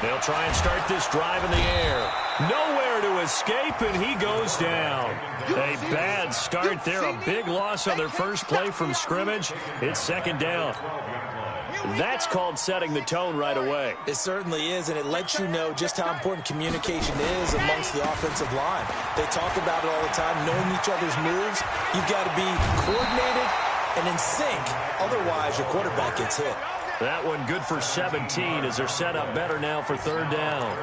They'll try and start this drive in the air. Nowhere to escape, and he goes down. A bad start there. A big loss on their first play from scrimmage. It's second down. That's called setting the tone right away. It certainly is, and it lets you know just how important communication is amongst the offensive line. They talk about it all the time, knowing each other's moves. You've got to be coordinated and in sync. Otherwise, your quarterback gets hit. That one good for 17 as they're set up better now for third down.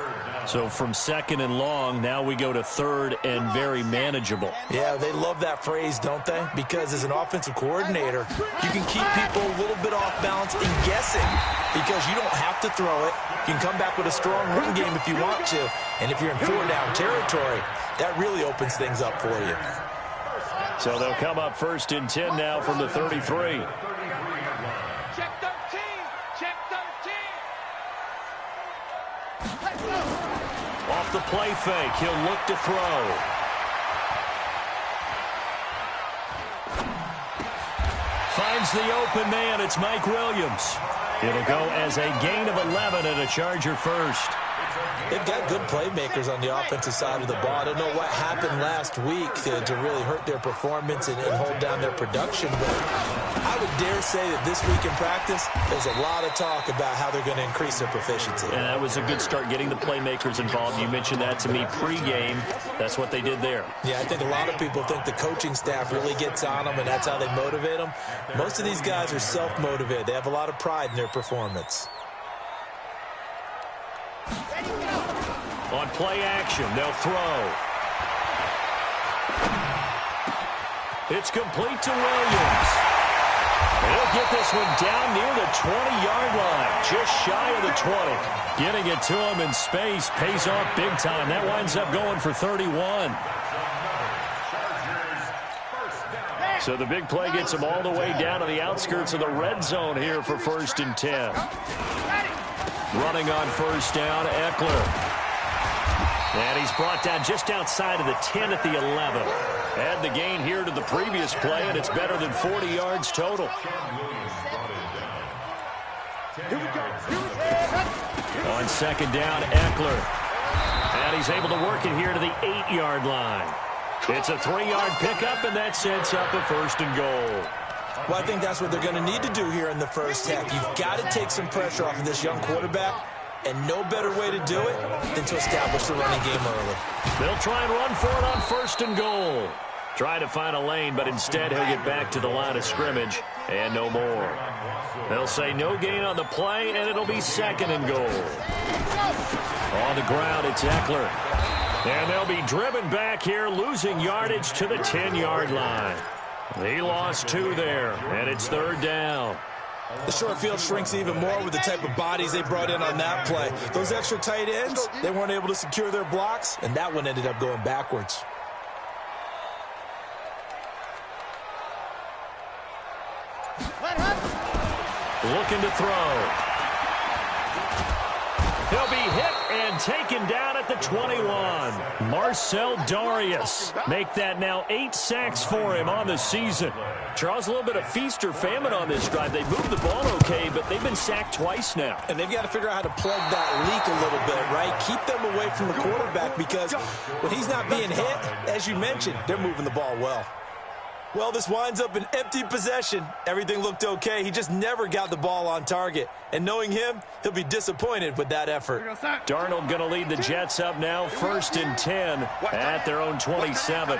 So from second and long, now we go to third and very manageable. Yeah, they love that phrase, don't they? Because as an offensive coordinator, you can keep people a little bit off balance and guessing because you don't have to throw it. You can come back with a strong run game if you want to. And if you're in four-down territory, that really opens things up for you. So they'll come up first and 10 now from the 33. Off the play fake, he'll look to throw. Finds the open man, it's Mike Williams. It'll go as a gain of 11 and a Charger first. They've got good playmakers on the offensive side of the ball. I don't know what happened last week to really hurt their performance and hold down their production, but I would dare say that this week in practice, there's a lot of talk about how they're going to increase their proficiency. And that was a good start, getting the playmakers involved. You mentioned that to me pregame. That's what they did there. Yeah, I think a lot of people think the coaching staff really gets on them, and that's how they motivate them. Most of these guys are self-motivated. They have a lot of pride in their performance. On play action, they'll throw. It's complete to Williams. He'll get this one down near the 20-yard line, just shy of the 20. Getting it to him in space pays off big time. That winds up going for 31. So the big play gets him all the way down to the outskirts of the red zone here for first and 10. Running on first down, Eckler. And he's brought down just outside of the 10 at the 11. Add the gain here to the previous play, and it's better than 40 yards total. On second down, Eckler. And he's able to work it here to the 8-yard line. It's a 3-yard pickup, and that sets up a first and goal. Well, I think that's what they're going to need to do here in the first half. You've got to take some pressure off of this young quarterback, and no better way to do it than to establish the running game early. They'll try and run for it on first and goal. Try to find a lane, but instead he'll get back to the line of scrimmage and no more. They'll say no gain on the play, and it'll be second and goal. On the ground, it's Eckler. And they'll be driven back here, losing yardage to the 10-yard line. He lost 2 there, and it's third down. The short field shrinks even more with the type of bodies they brought in on that play. Those extra tight ends, they weren't able to secure their blocks, and that one ended up going backwards. Looking to throw. He'll be hit and taken down at the 21. Marcel Darius make that now 8 sacks for him on the season. Charles, a little bit of feast or famine on this drive. They moved the ball okay, but they've been sacked twice now. And they've got to figure out how to plug that leak a little bit, right? Keep them away from the quarterback because when he's not being hit, as you mentioned, they're moving the ball well. Well, this winds up an empty possession. Everything looked okay. He just never got the ball on target. And knowing him, he'll be disappointed with that effort. Darnold going to lead the Jets up now, first and 10 at their own 27.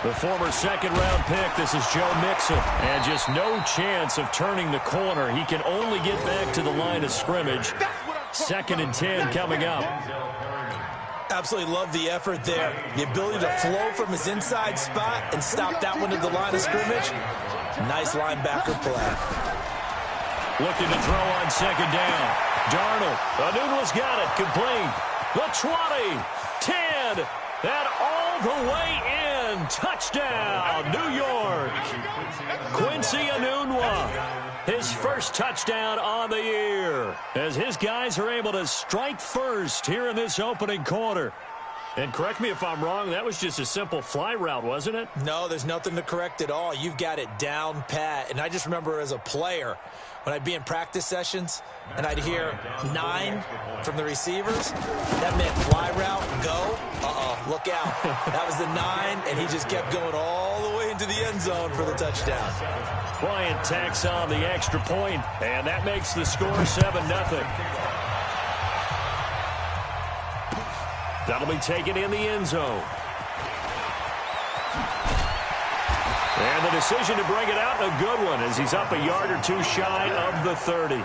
The former second-round pick, this is Joe Mixon. And just no chance of turning the corner. He can only get back to the line of scrimmage. Second and 10 coming up. Absolutely love the effort there. The ability to flow from his inside spot and stop that one at the line of scrimmage. Nice linebacker play. Looking to throw on second down. Darnold. Anunwa's got it. Complete. The 20. 10. And all the way in. Touchdown, New York. Quincy Enunwa. His first touchdown on the year as his guys are able to strike first here in this opening quarter. And correct me if I'm wrong, that was just a simple fly route, wasn't it? No, there's nothing to correct at all. You've got it down pat. And I just remember as a player, when I'd be in practice sessions and I'd hear 9 from the receivers, that meant fly route, go, look out. That was the 9, and he just kept going all the way into the end zone for the touchdown. Bryant tacks on the extra point, and that makes the score 7-0. That'll be taken in the end zone. And the decision to bring it out, a good one, as he's up a yard or two shy of the 30.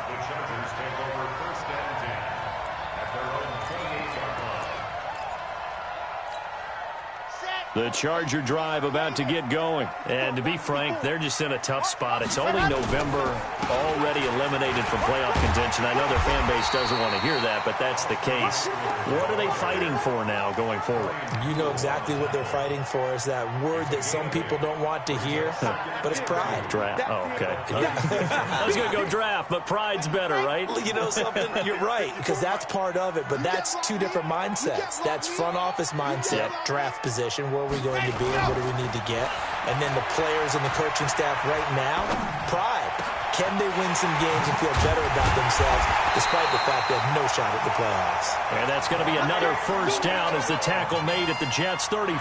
The Charger drive about to get going. And to be frank, they're just in a tough spot. It's only November, already eliminated from playoff contention. I know their fan base doesn't want to hear that, but that's the case. What are they fighting for now going forward? You know exactly what they're fighting for. Is that word that some people don't want to hear, but it's pride. Draft. Oh, okay. I was going to go draft, but pride's better, right? You know something? You're right, because that's part of it, but that's two different mindsets. That's front office mindset, draft position, where are we going to be and what do we need to get? And then the players and the coaching staff right now, pride. Can they win some games and feel better about themselves despite the fact they have no shot at the playoffs? And that's going to be another first down as the tackle made at the Jets' 35.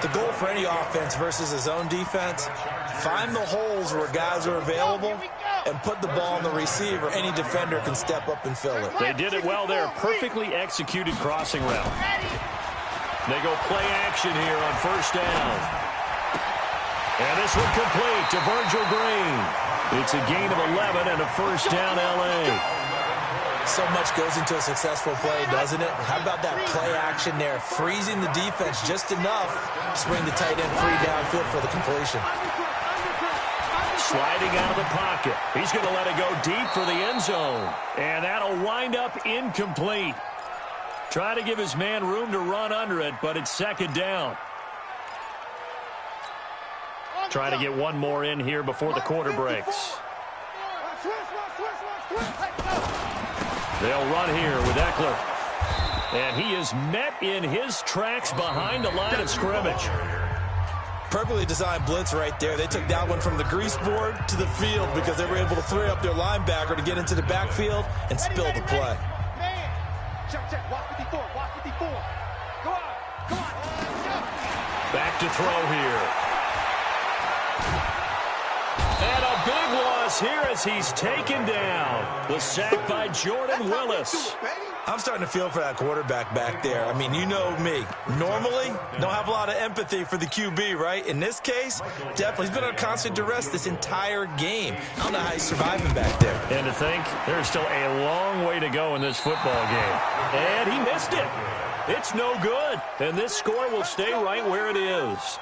The goal for any offense versus a zone defense, find the holes where guys are available and put the ball on the receiver. Any defender can step up and fill it. They did it well there. Perfectly executed crossing route. They go play action here on first down. And this one complete to Virgil Green. It's a gain of 11 and a first down L.A. So much goes into a successful play, doesn't it? How about that play action there? Freezing the defense just enough to swing the tight end free downfield for the completion. Sliding out of the pocket. He's going to let it go deep for the end zone. And that'll wind up incomplete. Try to give his man room to run under it, but it's second down. Try to get one more in here before the quarter breaks. They'll run here with Eckler. And he is met in his tracks behind the line of scrimmage. Perfectly designed blitz right there. They took that one from the grease board to the field because they were able to free up their linebacker to get into the backfield and spill the play. Check. Watch 54. Watch 54. Go on. Back to throw here. And a big loss here as he's taken down. The sack by Jordan Willis. I'm starting to feel for that quarterback back there. I mean, you know me. Normally, don't have a lot of empathy for the QB, right? In this case, definitely. He's been on constant duress this entire game. I don't know how he's surviving back there. And to think, there's still a long way to go in this football game. And he missed it. It's no good. And this score will stay right where it is.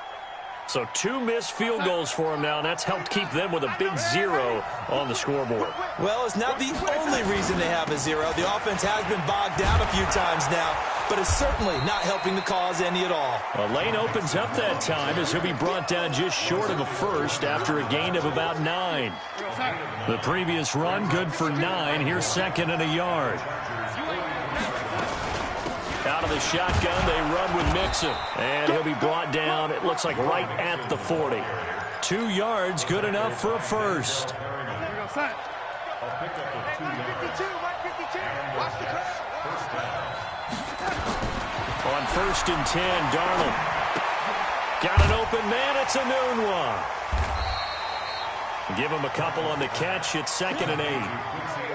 So 2 missed field goals for him now, and that's helped keep them with a big 0 on the scoreboard. Well, it's not the only reason they have a 0. The offense has been bogged down a few times now, but it's certainly not helping the cause any at all. A lane opens up that time as he'll be brought down just short of a first after a gain of about 9. The previous run, good for 9. Here's second and a yard. Out of the shotgun, they run with Mixon. And he'll be brought down, it looks like right at the 40. 2 yards, good enough for a first. On first and 10, Darnold. Got an open man, it's a noon one. Give him a couple on the catch, it's second and 8.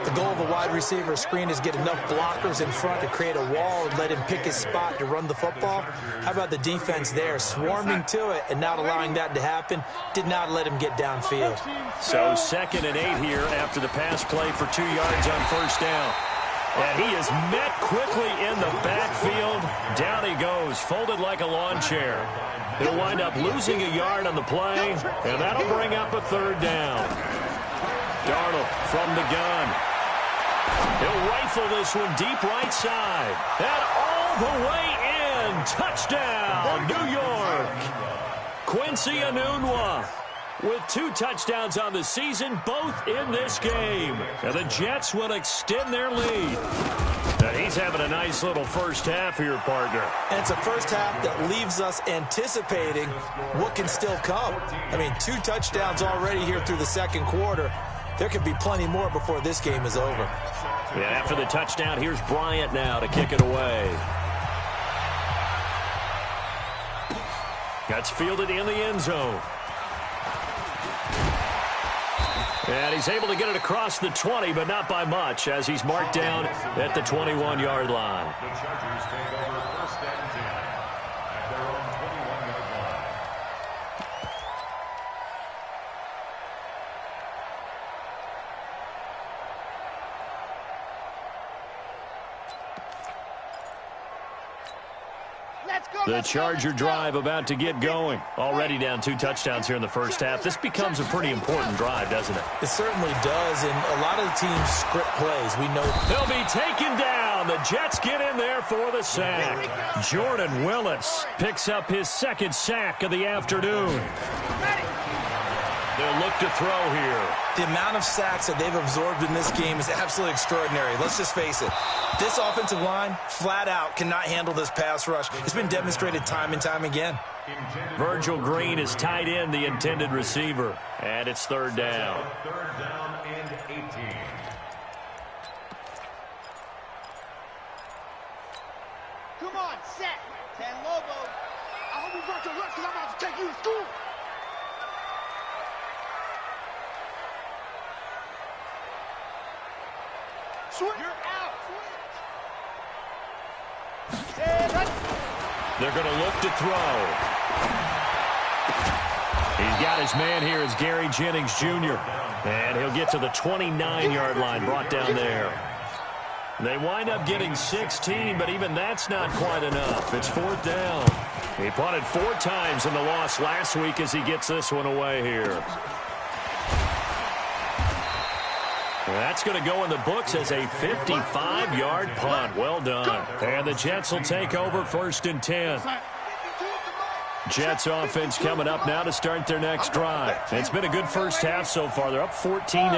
The goal of a wide receiver screen is get enough blockers in front to create a wall and let him pick his spot to run the football. How about the defense there, swarming to it and not allowing that to happen? Did not let him get downfield. So second and 8 here after the pass play for 2 yards on first down. And he is met quickly in the backfield. Down he goes, folded like a lawn chair. He'll wind up losing a yard on the play, and that'll bring up a third down. Darnold from the gun. He'll rifle this one deep right side. And all the way in. Touchdown, New York. Quincy Enunwa. with 2 touchdowns on the season, both in this game. And the Jets will extend their lead. And he's having a nice little first half here, partner. And it's a first half that leaves us anticipating what can still come. I mean, 2 touchdowns already here through the second quarter. There could be plenty more before this game is over. Yeah, after the touchdown, here's Bryant now to kick it away. That's fielded in the end zone. And he's able to get it across the 20, but not by much, as he's marked down at the 21-yard line. The Chargers take over 1st and 10 at their own 21-yard line. The Charger drive about to get going. Already down 2 touchdowns here in the first half. This becomes a pretty important drive, doesn't it? It certainly does, and a lot of the teams script plays. We know they'll be taken down. The Jets get in there for the sack. Jordan Willis picks up his 2nd sack of the afternoon. They'll look to throw here. The amount of sacks that they've absorbed in this game is absolutely extraordinary. Let's just face it. This offensive line, flat out, cannot handle this pass rush. It's been demonstrated time and time again. Virgil Green is tied in, the intended receiver. And it's 3rd down. 3rd down and 18. Come on, set. 10 Lobo. I hope you brought your lunch because I'm about to take you to school. Switch. You're out. They're going to look to throw. He's got his man here as Gary Jennings Jr. And he'll get to the 29-yard line, brought down there. They wind up getting 16, but even that's not quite enough. It's 4th down. He punted 4 times in the loss last week as he gets this one away here. That's going to go in the books as a 55-yard punt. Well done. And the Jets will take over 1st and 10. Jets offense coming up now to start their next drive. It's been a good first half so far. They're up 14-0.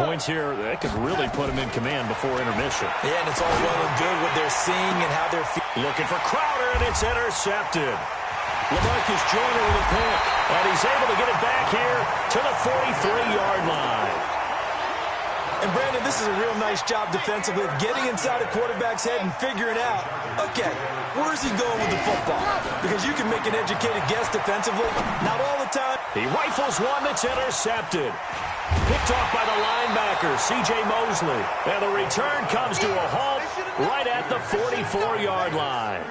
Points here, that could really put them in command before intermission. Yeah, and it's all well and good what they're seeing and how they're feeling. Looking for Crowder, and it's intercepted. LaMarcus Joyner with a pick, and he's able to get it back here to the 43-yard line. And, Brandon, this is a real nice job defensively of getting inside a quarterback's head and figuring out, okay, where's he going with the football? Because you can make an educated guess defensively. Not all the time. He rifles one that's intercepted. Picked off by the linebacker, C.J. Mosley. And the return comes to a halt right at the 44-yard line.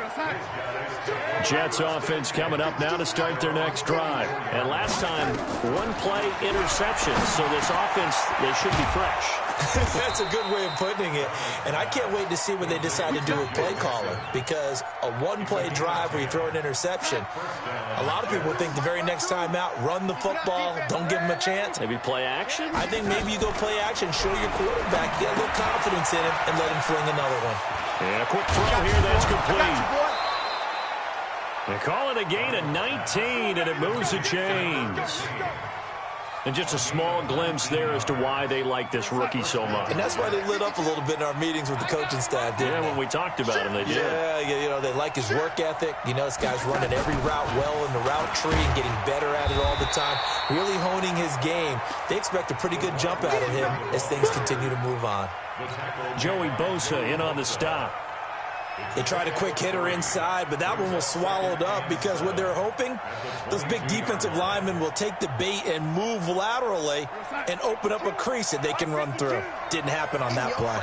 Jets offense coming up now to start their next drive. And last time, 1-play interception. So this offense, they should be fresh. That's a good way of putting it. And I can't wait to see what they decide to do with play calling. Because a 1-play drive where you throw an interception, a lot of people think the very next time out, run the football, don't give them a chance. Maybe play action? I think maybe you go play action, show your quarterback, get a little confidence in him, and let him fling another one. Yeah, quick throw here, that's complete. They call it a gain of 19, and it moves the chains. And just a small glimpse there as to why they like this rookie so much. And that's why they lit up a little bit in our meetings with the coaching staff, didn't they? When we talked about him, they did. Yeah, you know, they like his work ethic. You know, this guy's running every route well in the route tree and getting better at it all the time, really honing his game. They expect a pretty good jump out of him as things continue to move on. Joey Bosa in on the stop. They tried a quick hitter inside, but that one was swallowed up because what they're hoping, those big defensive linemen will take the bait and move laterally and open up a crease that they can run through. Didn't happen on that play.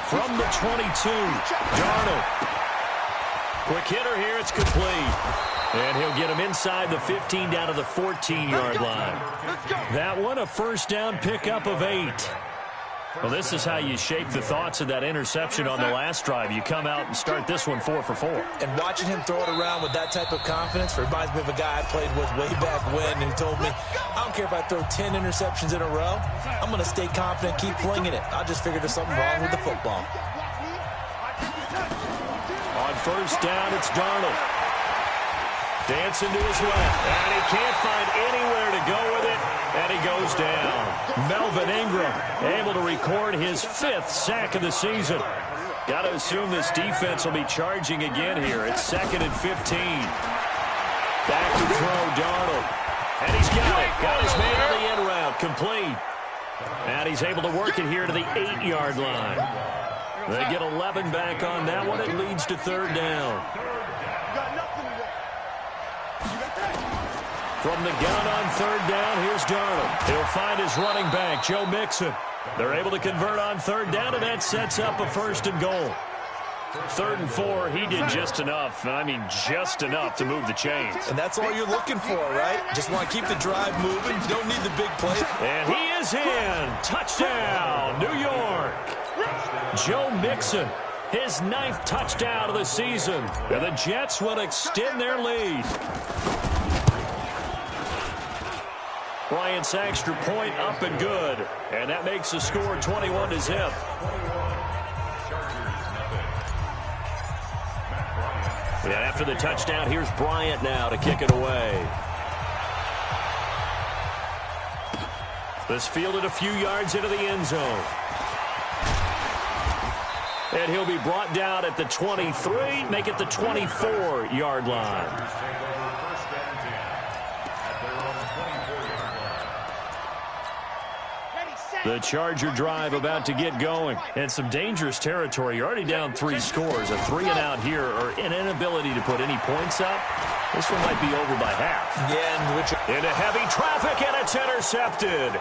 From the 22, Darnold. Quick hitter here, it's complete. And he'll get him inside the 15 down to the 14-yard line. That one a first down pickup of 8. Well, this is how you shape the thoughts of that interception on the last drive. You come out and start this one 4 for 4. And watching him throw it around with that type of confidence reminds me of a guy I played with way back when, and he told me, I don't care if I throw 10 interceptions in a row. I'm going to stay confident, keep flinging it. I just figured there's something wrong with the football. On first down, it's Darnold. Dancing to his left, and he can't find anywhere to go with it, and he goes down. Melvin Ingram able to record his 5th sack of the season. Got to assume this defense will be charging again here. It's 2nd and 15. Back to throw, Darnold. And he's got it. Got his man on the end route, complete. And he's able to work it here to the 8-yard line. They get 11 back on that one. It leads to 3rd down. From the gun on 3rd down, here's Darnold. He'll find his running back, Joe Mixon. They're able to convert on 3rd down, and that sets up a 1st and goal. 3rd and 4, he did just enough, and I mean just enough to move the chains. And that's all you're looking for, right? Just want to keep the drive moving. You don't need the big play. And he is in. Touchdown, New York. Joe Mixon, his 9th touchdown of the season. And the Jets will extend their lead. Bryant's extra point up and good. And that makes the score 21-0. And after the touchdown, here's Bryant now to kick it away. This fielded a few yards into the end zone. And he'll be brought down at the 23, make it the 24-yard line. The Charger drive about to get going. And some dangerous territory. You're already down 3 scores. A 3-and-out here, or an inability to put any points up. This one might be over by half. Yeah, into heavy traffic, and it's intercepted.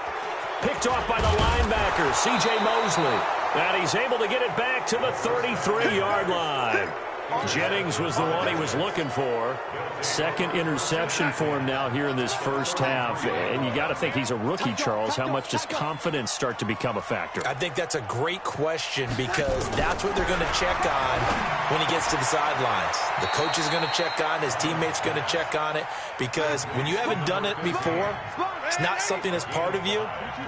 Picked off by the linebacker, C.J. Mosley. And he's able to get it back to the 33-yard line. Jennings was the one he was looking for. 2nd interception for him now here in this first half. And you got to think he's a rookie, Charles. How much does confidence start to become a factor? I think that's a great question because that's what they're going to check on when he gets to the sidelines. The coach is going to check on, his teammates going to check on it, because when you haven't done it before, it's not something that's part of you.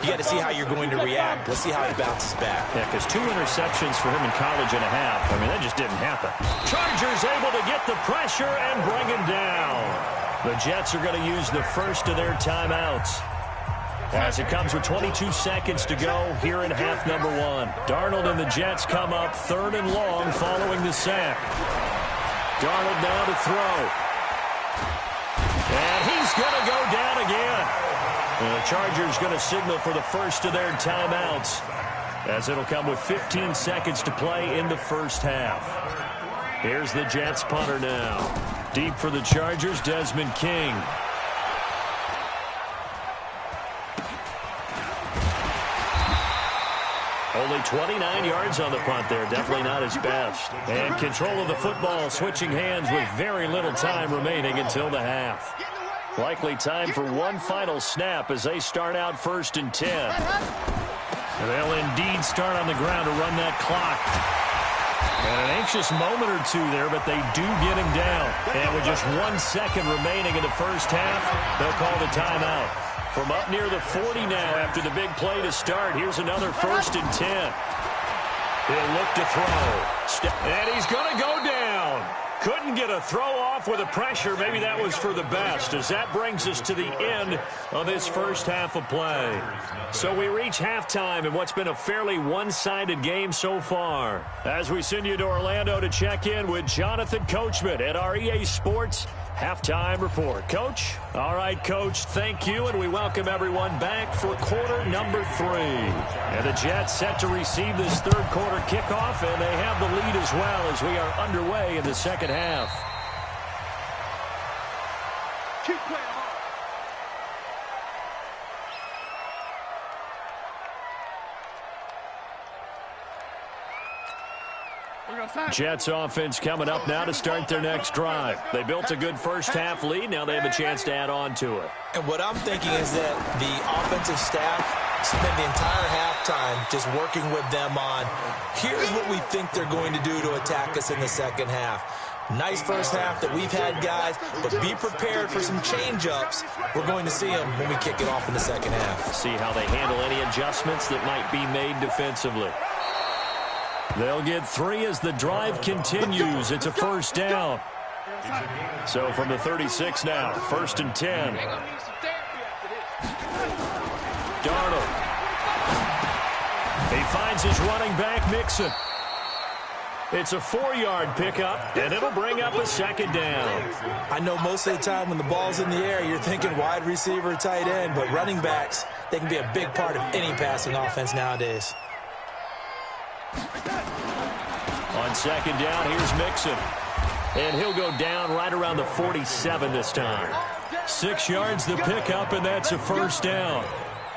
You got to see how you're going to react. Let's see how he bounces back. Yeah, because 2 interceptions for him in college and a half. I mean, that just didn't happen. Chargers able to get the pressure and bring him down. The Jets are going to use the first of their timeouts as it comes with 22 seconds to go here in half number 1. Darnold and the Jets come up 3rd and long following the sack. Darnold now to throw. And he's going to go down again. And the Chargers going to signal for the first of their timeouts as it'll come with 15 seconds to play in the first half. Here's the Jets punter now. Deep for the Chargers, Desmond King. Only 29 yards on the punt there. Definitely not his best. And control of the football, switching hands with very little time remaining until the half. Likely time for one final snap as they start out 1st and 10. And they'll indeed start on the ground to run that clock. And an anxious moment or two there, but they do get him down. And with just 1 second remaining in the first half, they'll call the timeout. From up near the 40 now after the big play to start, here's another 1st and 10. He'll look to throw. And he's going to go down. Couldn't get a throw off with the pressure. Maybe that was for the best, as that brings us to the end of this first half of play. So we reach halftime in what's been a fairly one-sided game so far. As we send you to Orlando to check in with Jonathan Coachman at our EA Sports Halftime Report. Coach? All right, Coach, thank you, and we welcome everyone back for quarter number 3. And the Jets set to receive this third quarter kickoff, and they have the lead as well as we are underway in the second half. Keep playing hard. Jets offense coming up now to start their next drive. They built a good first half lead. Now they have a chance to add on to it. And what I'm thinking is that the offensive staff spend the entire halftime just working with them on, here's what we think they're going to do to attack us in the second half. Nice first half that we've had, guys, but be prepared for some change-ups. We're going to see them when we kick it off in the second half. See how they handle any adjustments that might be made defensively. They'll get 3 as the drive continues. It's a first down. So from the 36 now, 1st and 10. Darnold. He finds his running back, Mixon. It's a 4-yard pickup, and it'll bring up a 2nd down. I know most of the time when the ball's in the air, you're thinking wide receiver, tight end, but running backs, they can be a big part of any passing offense nowadays. On 2nd down, here's Mixon. And he'll go down right around the 47 this time. 6 yards the pickup, and that's a 1st down.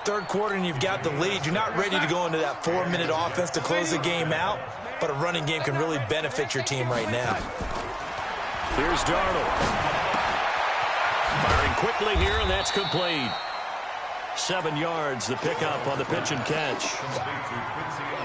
3rd quarter, and you've got the lead. You're not ready to go into that 4-minute offense to close the game out, but a running game can really benefit your team right now. Here's Darnold. Firing quickly here, and that's complete. 7 yards, the pickup on the pitch and catch.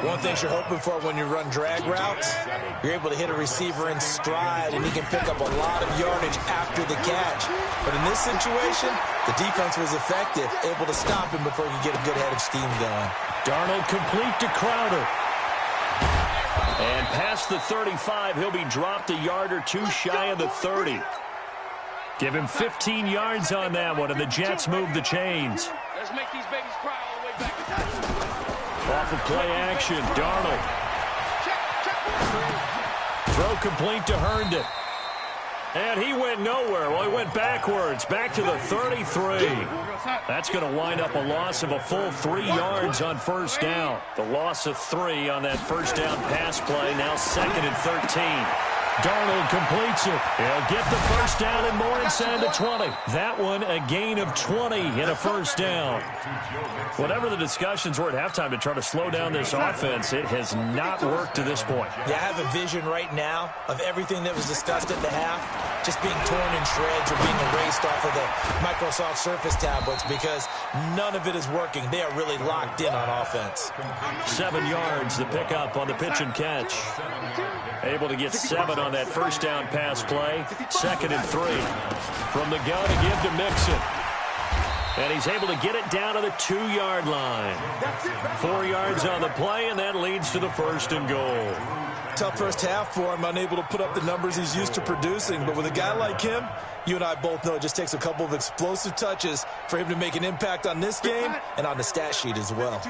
One thing you're hoping for when you run drag routes, you're able to hit a receiver in stride, and he can pick up a lot of yardage after the catch. But in this situation, the defense was effective, able to stop him before he could get a good head of steam going. Darnold complete to Crowder. And past the 35, he'll be dropped a yard or 2 shy of the 30. Give him 15 yards on that one, and the Jets move the chains. Let's make these babies cry all the way back. Off of play action, Darnold. Throw complete to Herndon. And he went nowhere. Well, he went backwards, back to the 33. That's going to wind up a loss of a full 3 yards on 1st down. The loss of 3 on that 1st down pass play, now 2nd and 13. Darnold completes it. He'll get the 1st down and more inside the 20. That one a gain of 20 in a 1st down. Whatever the discussions were at halftime to try to slow down this offense, it has not worked to this point. Yeah, I have a vision right now of everything that was discussed at the half just being torn in shreds or being erased off of the Microsoft Surface tablets because none of it is working. They are really locked in on offense. 7 yards, the pickup on the pitch and catch. Able to get 7 on that 1st down pass play. 2nd and 3. From the gun to give to Mixon. And he's able to get it down to the 2-yard line. 4 yards on the play, and that leads to the 1st and goal. Tough first half for him, unable to put up the numbers he's used to producing. But with a guy like him, you and I both know it just takes a couple of explosive touches for him to make an impact on this game and on the stat sheet as well.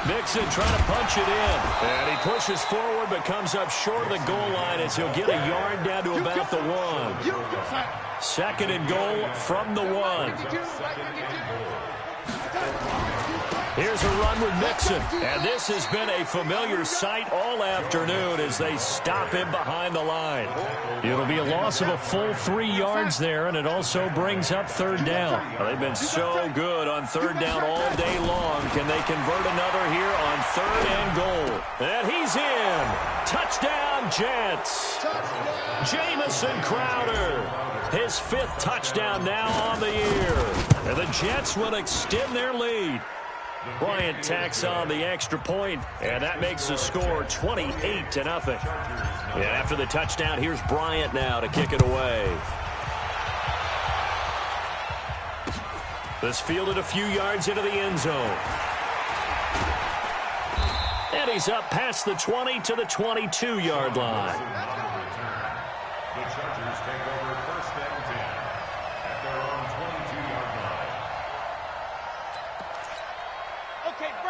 Mixon trying to punch it in. And he pushes forward but comes up short of the goal line as he'll get a yard down to about the 1. 2nd and goal from the 1. Here's a run with Mixon. And this has been a familiar sight all afternoon as they stop him behind the line. It'll be a loss of a full 3 yards there, and it also brings up 3rd down. Well, they've been so good on 3rd down all day long. Can they convert another here on 3rd and goal? And he's in. Touchdown, Jets. Jamison Crowder. His 5th touchdown now on the year. And the Jets will extend their lead. Bryant tacks on the extra point, and that makes the score 28-0. And after the touchdown, here's Bryant now to kick it away. This fielded a few yards into the end zone. And he's up past the 20 to the 22-yard line. The Chargers take over 1st and 10 at their own 22-yard line.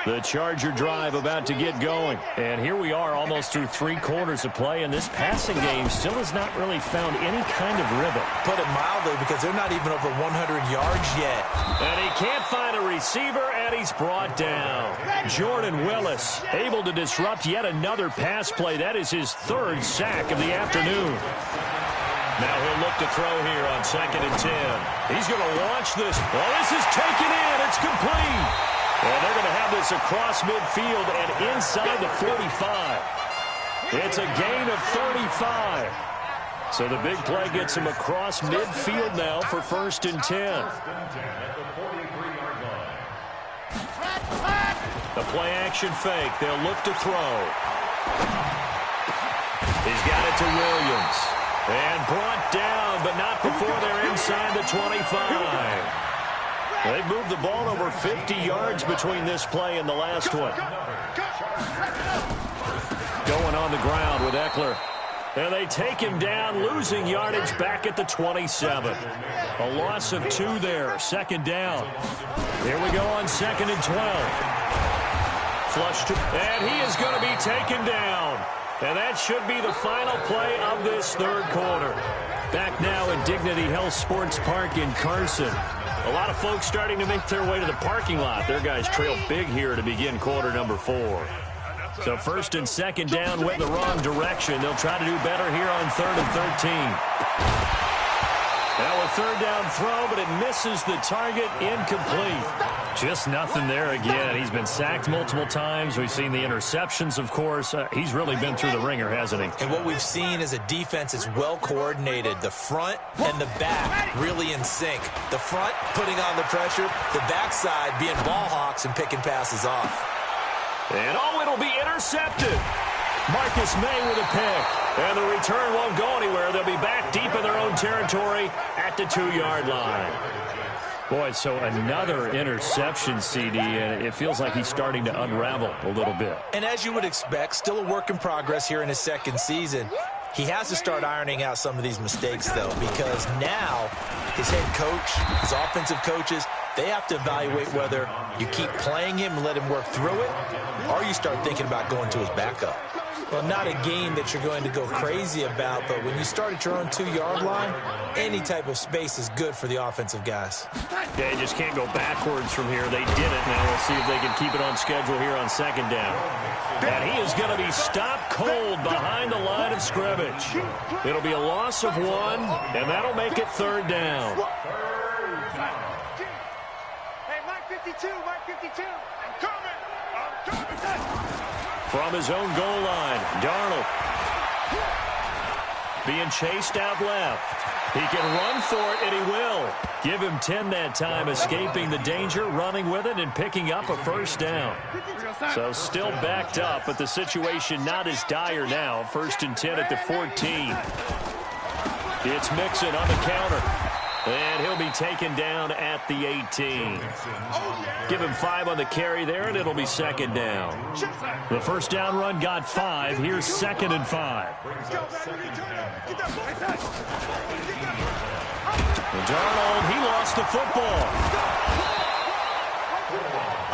The Charger drive about to get going. And here we are almost through 3 quarters of play, and this passing game still has not really found any kind of rhythm. Put it mildly, because they're not even over 100 yards yet. And he can't find a receiver, and he's brought down. Jordan Willis able to disrupt yet another pass play. That is his 3rd sack of the afternoon. Now he'll look to throw here on 2nd and 10. He's going to launch this. Well, this is taken in. It's complete. And they're going to have this across midfield and inside the 45. It's a gain of 35. So the big play gets him across midfield now for 1st and 10. The play action fake. They'll look to throw. He's got it to Williams. And brought down, but not before they're inside the 25. They've moved the ball over 50 yards between this play and the last one. going on the ground with Eckler. And they take him down, losing yardage back at the 27. A loss of 2 there, second down. Here we go on 2nd and 12. Flushed, and he is going to be taken down. And that should be the final play of this third quarter. Back now at Dignity Health Sports Park in Carson. A lot of folks starting to make their way to the parking lot. Their guys trail big here to begin quarter number 4. So 1st and 2nd down went the wrong direction. They'll try to do better here on 3rd and 13. Now a 3rd down throw, but it misses the target, incomplete. Just nothing there again. He's been sacked multiple times. We've seen the interceptions, of course. He's really been through the ringer, hasn't he? And what we've seen is a defense that's well coordinated. The front and the back really in sync. The front putting on the pressure, the backside being ball hawks and picking passes off. And it'll be intercepted. Marcus May with a pick. And the return won't go anywhere. They'll be back deep in their own territory at the 2-yard line. Boy, so another interception, CD, and it feels like he's starting to unravel a little bit. And as you would expect, still a work in progress here in his 2nd season. He has to start ironing out some of these mistakes, though, because now his head coach, his offensive coaches, they have to evaluate whether you keep playing him and let him work through it, or you start thinking about going to his backup. Well, not a game that you're going to go crazy about, but when you start at your own 2-yard line, any type of space is good for the offensive guys. Yeah, you just can't go backwards from here. They did it. Now we'll see if they can keep it on schedule here on 2nd down. And he is going to be stopped cold behind the line of scrimmage. It'll be a loss of 1, and that'll make it 3rd down. Hey, Mike 52, Mike 52. I'm coming. From his own goal line, Darnold being chased out left. He can run for it, and he will. Give him 10 that time, escaping the danger, running with it, and picking up a 1st down. So still backed up, but the situation not as dire now. 1st and 10 at the 14. It's Mixon on the counter. And he'll be taken down at the 18. Give him 5 on the carry there, and it'll be 2nd down. The 1st down run got 5. Here's 2nd and 5. And Darnold, he lost the football.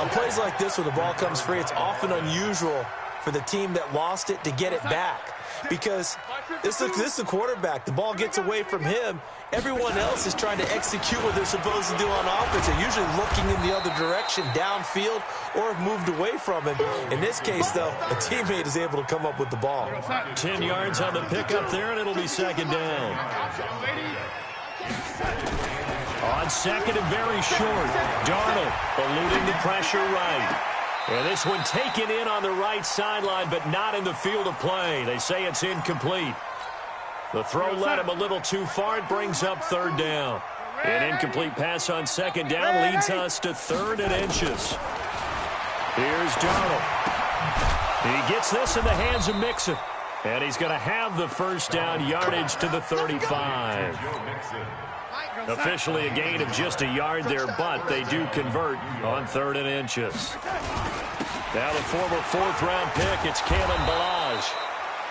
On plays like this where the ball comes free, it's often unusual for the team that lost it to get it back. Because this is the quarterback. The ball gets away from him. Everyone else is trying to execute what they're supposed to do on offense. They're usually looking in the other direction, downfield, or have moved away from him. In this case, though, a teammate is able to come up with the ball. 10 yards on the pickup there, and it'll be 2nd down. On 2nd and very short, Darnold eluding the pressure right. And this one taken in on the right sideline, but not in the field of play. They say it's incomplete. The throw led him a little too far. It brings up 3rd down. An incomplete pass on 2nd down leads us to 3rd and inches. Here's Darnold. He gets this in the hands of Mixon. And he's going to have the 1st down, yardage to the 35. Officially a gain of just a yard there, but they do convert on 3rd and inches. Now the former 4th-round pick, it's Kalen Ballage.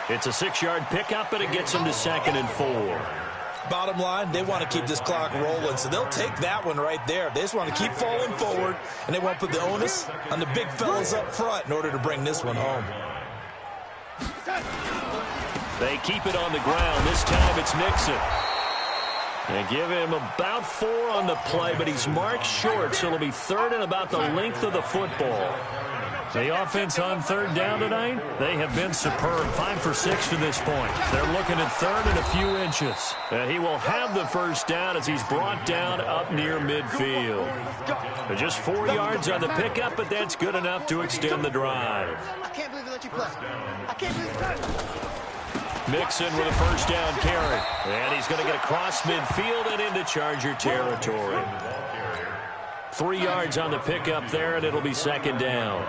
It's a 6-yard pickup, and it gets him to 2nd and 4. Bottom line, they want to keep this clock rolling, so they'll take that one right there. They just want to keep falling forward, and they want to put the onus on the big fellas up front in order to bring this one home. They keep it on the ground. This time it's Mixon. They give him about 4 on the play, but he's marked short, so it'll be 3rd and about the length of the football. The offense on 3rd down tonight, they have been superb. 5 for 6 to this point. They're looking at 3rd and a few inches. And he will have the 1st down as he's brought down up near midfield. Just 4 yards on the pickup, but that's good enough to extend the drive. I can't believe they let you play. I can't believe it. Mixon with a 1st down carry. And he's going to get across midfield and into Charger territory. 3 yards on the pickup there, and it'll be 2nd down.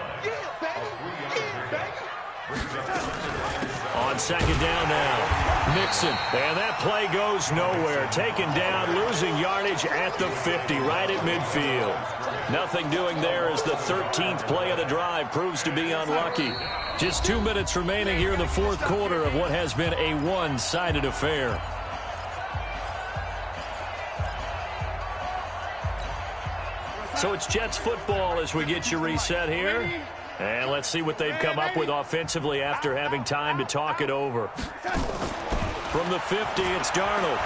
On second down now, Mixon. And that play goes nowhere. Taken down, losing yardage at the 50, right at midfield. Nothing doing there as the 13th play of the drive proves to be unlucky. Just 2 minutes remaining here in the fourth quarter of what has been a one-sided affair. So it's Jets football as we get you reset here. And let's see what they've come up with offensively after having time to talk it over. From the 50, it's Darnold.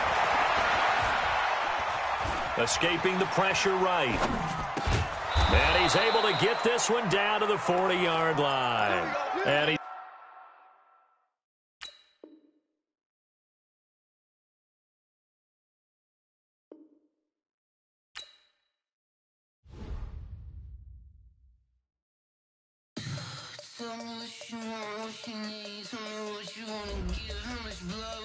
Escaping the pressure right. And he's able to get this one down to the 40-yard line. And he Tell me what you want, what you need. Tell me what you wanna give. How much blood